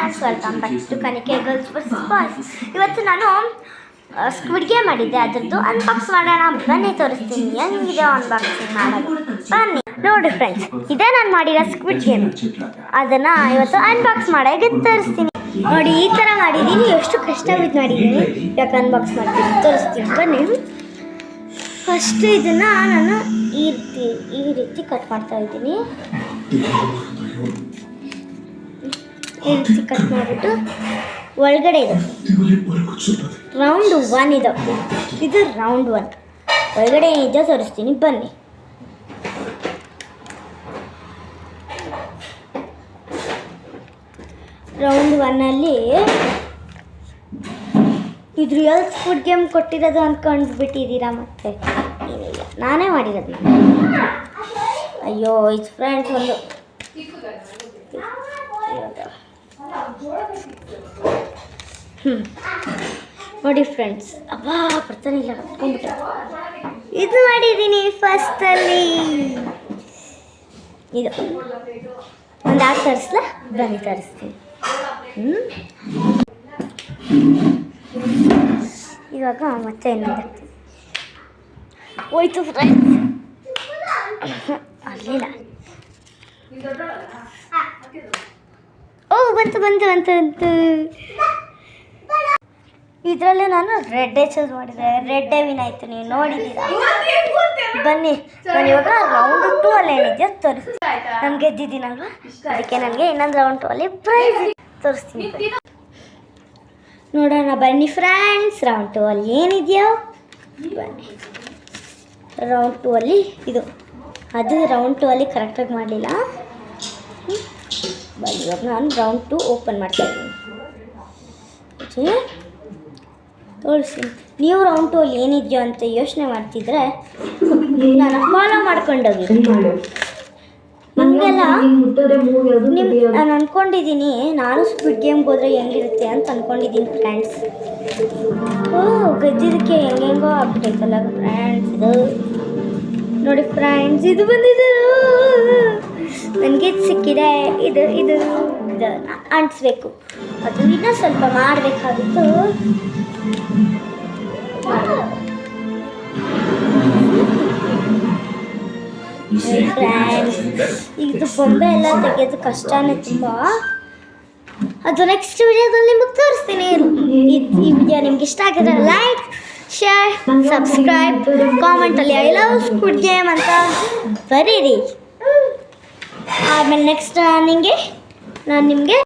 Friends, welcome back to ಕನಿಕೆ girls versus boys. ಇವತ್ತು ನಾನು ಸ್ಕ್ವಿಡ್ ಗೇಮ್ ಮಾಡಿದ್ದೆ, ಅದರದ್ದು ಅನ್ಬಾಕ್ಸ್ ಮಾಡೋಣ ಬನ್ನಿ ತೋರಿಸ್ತೀನಿ ಹೆಂಗಿದೆ ಅನ್ಬಾಕ್ಸಿಂಗ್ ಮಾಡೋದು. ಬನ್ನಿ ನೋಡಿ ಫ್ರೆಂಡ್ಸ್, ಇದೇ ನಾನು ಮಾಡಿರೋ ಸ್ಕ್ವಿಡ್ ಗೇಮ್, ಅದನ್ನು ಇವತ್ತು ಅನ್ಬಾಕ್ಸ್ ಮಾಡೋಕ್ಕೆ ತೋರಿಸ್ತೀನಿ. ನೋಡಿ ಈ ಥರ ಮಾಡಿದ್ದೀನಿ, ಎಷ್ಟು ಕಷ್ಟ ಬಿದ್ದು ಮಾಡಿದ್ದೀನಿ. ಯಾಕೆ ಅನ್ಬಾಕ್ಸ್ ಮಾಡ್ತೀನಿ ತೋರಿಸ್ತೀನಿ ಬನ್ನಿ. ಫಸ್ಟ್ ಇದನ್ನು ನಾನು ಈ ರೀತಿ ಕಟ್ ಮಾಡ್ತಾ ಇದ್ದೀನಿ. ಈ ರೀತಿ ಕಟ್ ಮಾಡಿಬಿಟ್ಟು ಒಳಗಡೆ ಇದು ರೌಂಡ್ 1 ಇದು ರೌಂಡ್ 1. ಒಳಗಡೆ ಏನಿದೆ ತೋರಿಸ್ತೀನಿ ಬನ್ನಿ. ರೌಂಡ್ 1ಅಲ್ಲಿ ಇದು ರಿಯಲ್ ಸ್ಕ್ವಿಡ್ ಗೇಮ್ ಕೊಟ್ಟಿರೋದು ಅಂದ್ಕೊಂಡ್ಬಿಟ್ಟಿದ್ದೀರಾ? ಮತ್ತೆ ಏನಿಲ್ಲ, ನಾನೇ ಮಾಡಿರೋದು. ಅಯ್ಯೋ ಇದು ಫ್ರೆಂಡ್ಸ್ ಒಂದು ನೋಡಿ ಫ್ರೆಂಡ್ಸ್, ಅಬ್ಬಾ ಬರ್ತಾನೆ ಇಲ್ಲ, ಕಟ್ಕೊಂಡ್ಬಿಟ್ಟೆ. ಇದು ಮಾಡಿದ್ದೀನಿ ಫಸ್ಟಲ್ಲಿ. ಇದು ಒಂದು ಆಗ ತರಿಸ್ಲಾ ಬನ್ನಿ ತರಿಸ್ತೀನಿ. ಇವಾಗ ಮತ್ತೆ ಏನು ಹೋಯ್ತು ಫ್ರೆಂಡ್ಸ್, ಅಲ್ಲಿಲ್ಲ. ಓ ಬಂತು ಬಂತು ಬಂತು ಬಂತು. ಇದರಲ್ಲೇ ನಾನು ರೆಡ್ಡೇ ಚೂಸ್ ಮಾಡಿದೆ, ರೆಡ್ಡೇ ವಿನ್ ಆಯಿತು. ನೀವು ನೋಡಿದ್ದೀರಾ? ಬನ್ನಿ ನಾನು ಇವಾಗ ರೌಂಡ್ 2 ಅಲ್ಲಿ ಏನಿದೆಯೋ ತೋರಿಸ್ತೀನಿ. ನಾನು ಗೆದ್ದಿದ್ದೀನಲ್ವ, ಅದಕ್ಕೆ ನನಗೆ ಇನ್ನೊಂದು ರೌಂಡ್ 2 ಅಲ್ಲಿ ಪ್ರೈಸ್ ತೋರಿಸ್ತೀನಿ. ನೋಡೋಣ ಬನ್ನಿ ಫ್ರೆಂಡ್ಸ್, ರೌಂಡ್ 2 ಅಲ್ಲಿ ಏನಿದೆಯೋ ಬನ್ನಿ. ರೌಂಡ್ 2 ಅಲ್ಲಿ ಇದು, ಅದು ರೌಂಡ್ 2 ಅಲ್ಲಿ ಕರೆಕ್ಟಾಗಿ ಮಾಡಲಿಲ್ಲ. ಬನ್ನಿ ಇವಾಗ ನಾನು ರೌಂಡ್ 2 ಓಪನ್ ಮಾಡ್ತಾ ಇದ್ದೀನಿ. ತೋರಿಸಿ, ನೀವು ರೌಂಡ್ 2 ಅಲ್ಲಿ ಏನಿದೆಯೋ ಅಂತ ಯೋಚನೆ ಮಾಡ್ತಿದ್ರೆ ನಾನು ಫಾಲೋ ಮಾಡ್ಕೊಂಡೋಗಿ. ನಿಮಗೆಲ್ಲ ನಾನು ಅಂದ್ಕೊಂಡಿದ್ದೀನಿ, ನಾನು ಸ್ಕ್ವಿಡ್ ಗೇಮ್ಗೆ ಹೋದರೆ ಹೆಂಗಿರುತ್ತೆ ಅಂತ ಅಂದ್ಕೊಂಡಿದ್ದೀನಿ ಫ್ರೆಂಡ್ಸ್. ಓ ಗದ್ದಿದ್ದಕ್ಕೆ ಹೆಂಗೆಂಗೋ ಆಗ್ಬಿಟ್ಟೈತಲ್ಲ ಫ್ರೆಂಡ್ಸ್. ಇದು ನೋಡಿ ಫ್ರೆಂಡ್ಸ್, ಇದು ಬಂದಿದ್ದು ನನಗೆ ಸಿಕ್ಕಿದೆ. ಇದು ಇದು ಇದು ಅಂಟಿಸ್ಬೇಕು, ಅದು ಇನ್ನೂ ಸ್ವಲ್ಪ ಮಾಡಬೇಕಾಗಿತ್ತು. ಫ್ರೆಂಡ್ಸ್, ಇದು ಬೊಂಬೆ ಎಲ್ಲ ತೆಗೆಯೋದು ಕಷ್ಟನೇ ತುಂಬ. ಅದು ನೆಕ್ಸ್ಟ್ ವಿಡಿಯೋದಲ್ಲಿ ನಿಮಗೆ ತೋರಿಸ್ತೀನಿ. ಈ ವಿಡಿಯೋ ನಿಮ್ಗೆ ಇಷ್ಟ ಆಗಿದ್ರೆ ಲೈಕ್, ಶೇರ್, ಸಬ್ಸ್ಕ್ರೈಬ್, ಕಾಮೆಂಟಲ್ಲಿ ಐ ಲವ್ ಸ್ಕ್ವಿಡ್ ಗೇಮ್ ಅಂತ ಬರೀರಿ. ಆಮೇಲೆ ನೆಕ್ಸ್ಟ್ ನಾನು ನಿಮಗೆ